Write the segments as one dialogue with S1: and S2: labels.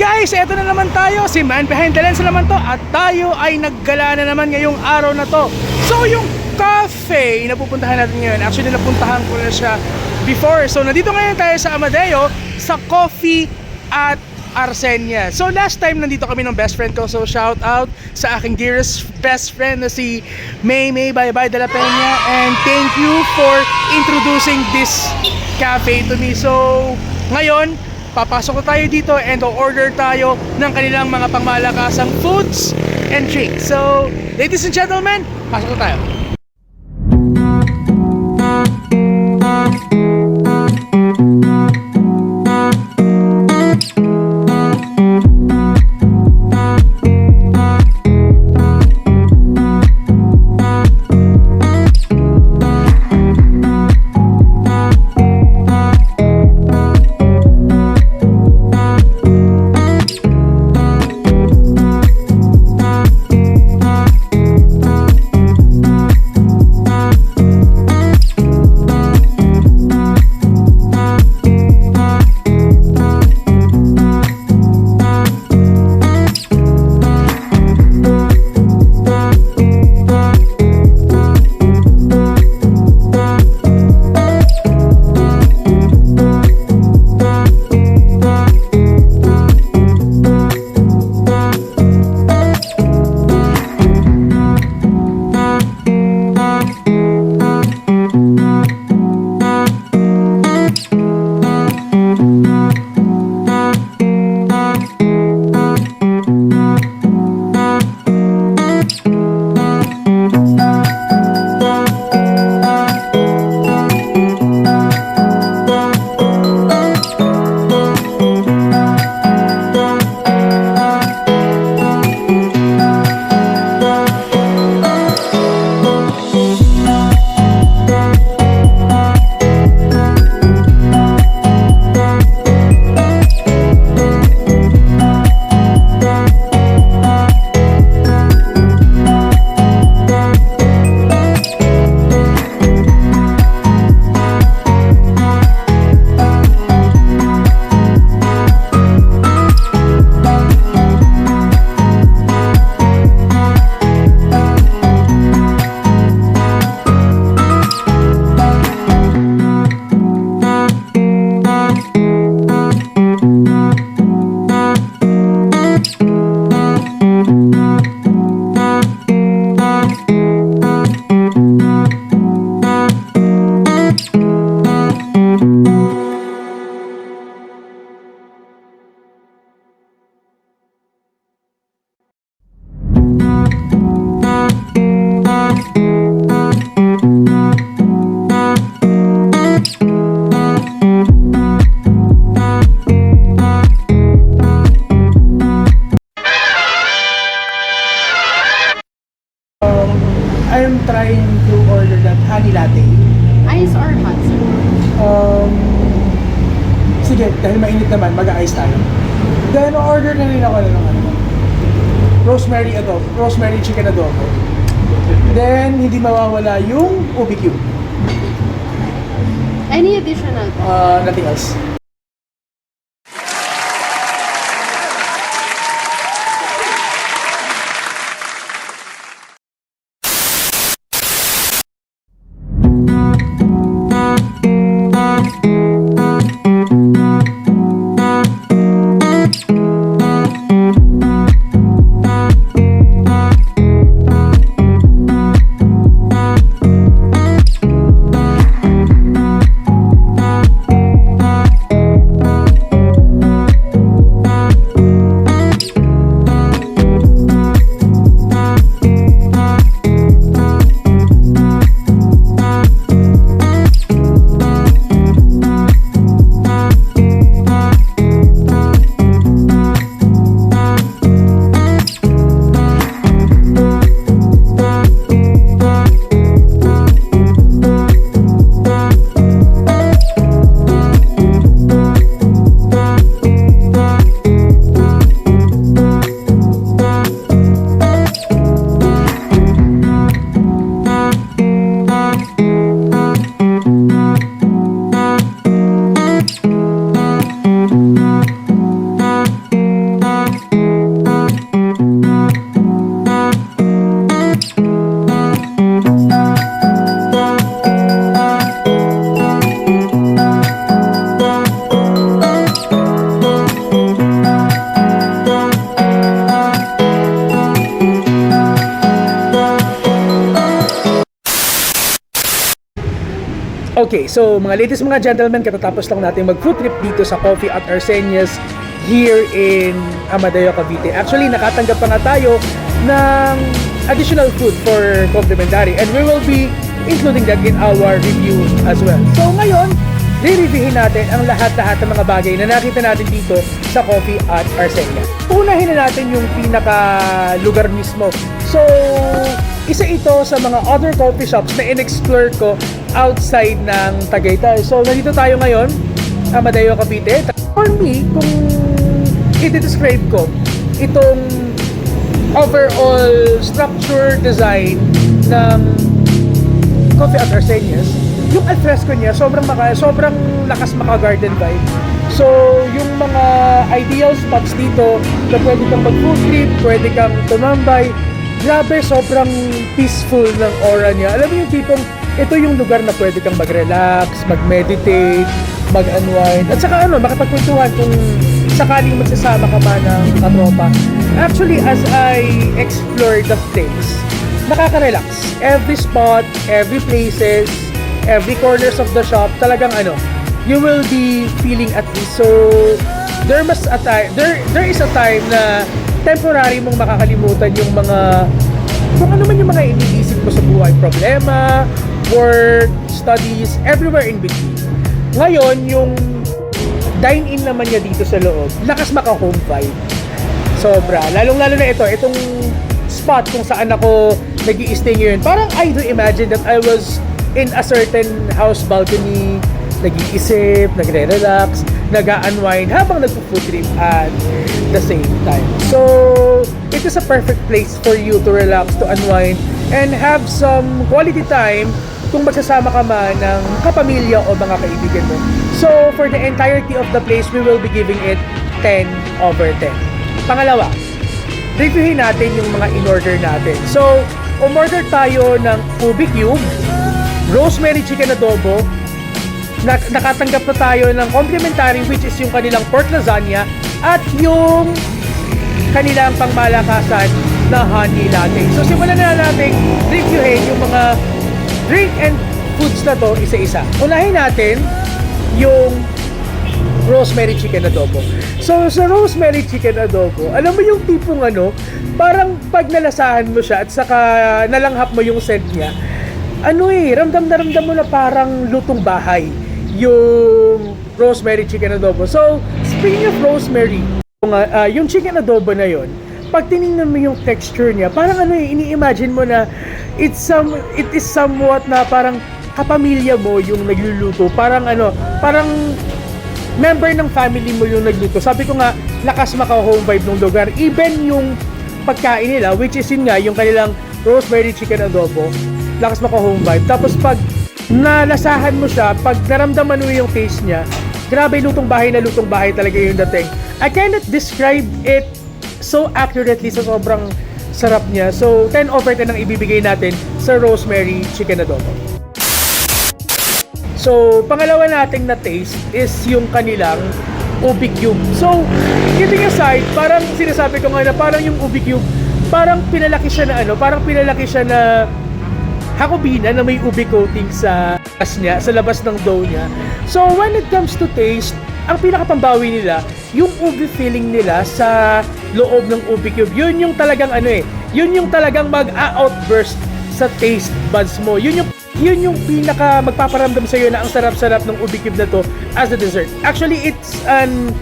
S1: Guys, eto na naman tayo, si Man Behind the Lens naman to, at tayo ay naggala na naman ngayong araw na to. So yung cafe na pupuntahan natin ngayon, actually napuntahan ko na siya before. So nandito ngayon tayo sa Amadeo, sa Coffee at Arsenia. So last time nandito kami ng best friend ko, so shout out sa aking dearest best friend na si May Baybay de la Peña, and thank you for introducing this cafe to me. So ngayon, papasok na tayo dito and order tayo ng kanilang mga pangmalakasang foods and drinks. So, ladies and gentlemen, pasok na tayo. I'm trying to order that honey latte.
S2: Ice or hot, sir?
S1: Sige, dahil mainit naman, mag-ice tayo. Then, order na rin ako ng rosemary chicken adobo. Then, hindi mawawala yung ubi cube.
S2: Any additional?
S1: Nothing else. Okay, so mga ladies, mga gentlemen, katatapos lang natin mag-food trip dito sa Coffee at Arsenia's here in Amadeo, Cavite. Actually, nakatanggap pa nga tayo ng additional food for complimentary and we will be including that in our review as well. So ngayon, re-reviewin natin ang lahat-lahat ng mga bagay na nakita natin dito sa Coffee at Arsenia. Unahin na natin yung pinaka-lugar mismo. So, isa ito sa mga other coffee shops na in-explore ko outside ng Tagaytay. So, nandito tayo ngayon, Amadeo, Cavite. For me, kung i-describe ko itong overall structure design ng Coffee at Arsenia's, yung alfresco niya, sobrang lakas maka-garden vibe. So, yung mga ideal spots dito na pwede kang mag-food trip, pwede kang tumambay, grabe, sobrang peaceful ng aura niya. Alam mo yung tipong, ito yung lugar na pwede kang mag-relax, mag-meditate, mag-unwind, at saka makapagkwentuhan kung sakaling magsasama ka ba ng katropa. Actually, as I explore the place, nakaka-relax. Every spot, every places, every corners of the shop, talagang you will be feeling at ease. So, there is a time na temporary mong makakalimutan yung mga, kung ano man yung mga iniisip mo sa buhay, problema, work, studies, everywhere in between. Ngayon, yung dine-in naman niya dito sa loob, lakas maka-home vibe. Sobra. Lalong-lalo na itong spot kung saan ako nag-i-stay ngayon. Parang I do imagine that I was in a certain house balcony, nag-iisip, nagre-relax, nag-unwind habang nagpo-food trip at the same time. So, it is a perfect place for you to relax, to unwind, and have some quality time kung magsasama ka man ng kapamilya o mga kaibigan mo. So, for the entirety of the place, we will be giving it 10/10. Pangalawa, reviewin natin yung mga in-order natin. So, umorder tayo ng Ubi Cube, rosemary chicken adobo, nakatanggap na tayo ng complimentary which is yung kanilang pork lasagna at yung kanilang pangmalakasan na honey latte. So, simulan na natin reviewin yung mga drink and foods na to isa-isa. Unahin natin yung rosemary chicken adobo. So, sa rosemary chicken adobo, alam mo yung tipong parang pag nalasahan mo siya at saka nalanghap mo yung scent niya, ramdam na ramdam mo na parang lutong bahay yung rosemary chicken adobo. So, speaking of rosemary, yung chicken adobo na yon, pag tinignan mo yung texture niya, parang ini-imagine mo na it is somewhat na parang kapamilya mo yung nagluluto. Parang parang member ng family mo yung nagluto. Sabi ko nga, lakas maka-home vibe ng lugar. Even yung pagkain nila, which is yun nga, yung kanilang rosemary chicken adobo, lakas maka-home vibe. Tapos pag nalasahan mo siya, pag naramdaman mo yung taste niya, grabe, lutong bahay talaga yung dating. I cannot describe it so accurately sa sobrang sarap niya. So, 10/10 ang ibibigay natin sa rosemary chicken adobo. So, pangalawa nating na taste is yung kanilang Ubi Cube. So, kidding aside, parang sinasabi ko nga na parang yung Ubi Cube, parang pinalaki siya na hakubina na may ubi coating sa labas ng dough niya. So, when it comes to taste, ang pinakapambawi nila, yung ubi filling nila sa loob ng Ubi Cube. Yun yung talagang yun yung talagang mag-outburst sa taste buds mo. Yun yung pinaka magpaparamdam sa iyo na ang sarap-sarap ng Ubi Cube na to as a dessert. Actually, it's an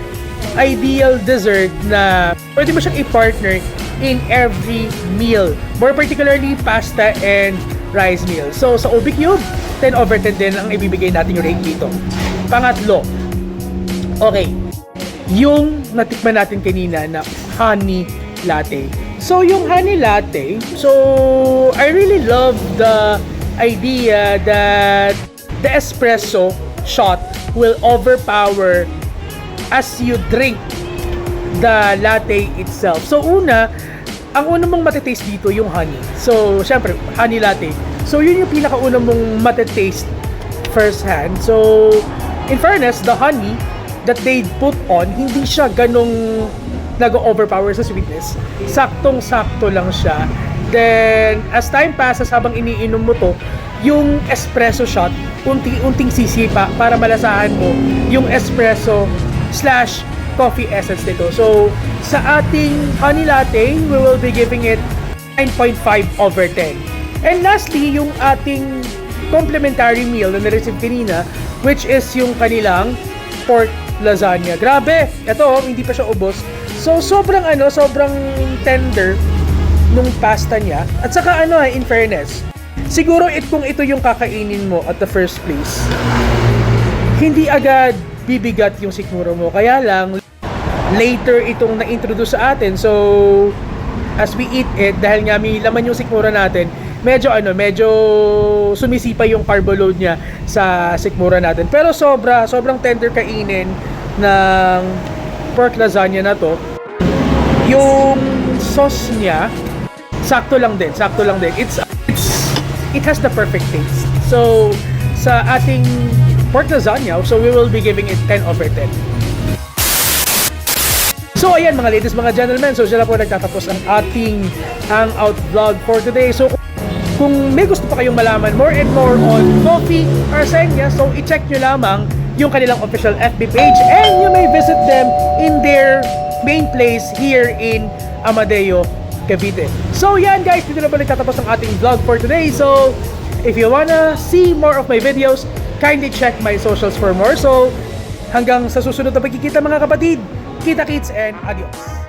S1: ideal dessert na pwede mo siyang i-partner in every meal. More particularly, pasta and rice meal. So, sa Ubi Cube, 10/10 din ang ibibigay natin yung rate dito. Pangatlo, okay, yung natikman natin kanina na honey latte. So, yung honey latte, I really love the idea that the espresso shot will overpower as you drink the latte itself. So, ang una mong matitaste dito yung honey. So, syempre, honey latte. So, yun yung pinakauna mong matitaste first hand. So, in fairness, the honey that they put on, hindi siya ganong nag-overpower sa sweetness. Saktong-sakto lang siya. Then, as time passes, habang iniinom mo to, yung espresso shot, unti-unting sisipa para malasahan mo yung espresso slash coffee essence nito. So, sa ating honey latte, we will be giving it 9.5 over 10. And lastly, yung ating complimentary meal na na-receive kanina, which is yung kanilang pork lasagna. Grabe! Ito, hindi pa siya ubos. So, sobrang tender nung pasta niya. At saka in fairness, siguro kung ito yung kakainin mo at the first place, hindi agad bibigat yung sikmura mo. Kaya lang, later itong na-introduce sa atin. So, as we eat it, dahil nga may laman yung sikmura natin, medyo sumisipa yung carbo load niya sa sikmura natin. Pero sobrang tender kainin ng pork lasagna na to. Yung sauce niya, sakto lang din. It has the perfect taste. So, sa ating pork lasagna, so we will be giving it 10 over 10. So, ayan mga ladies, mga gentlemen, so dyan na po nagtatapos ang ating hangout vlog for today. So, kung may gusto pa kayong malaman more and more on Coffee Arsenia, so i-check nyo lamang yung kanilang official FB page and you may visit them in their main place here in Amadeo, Cavite. So yan guys, dito na po nagtatapos ang ating vlog for today. So if you wanna see more of my videos, kindly check my socials for more. So hanggang sa susunod na pagkikita mga kapatid, kita-kits and adios!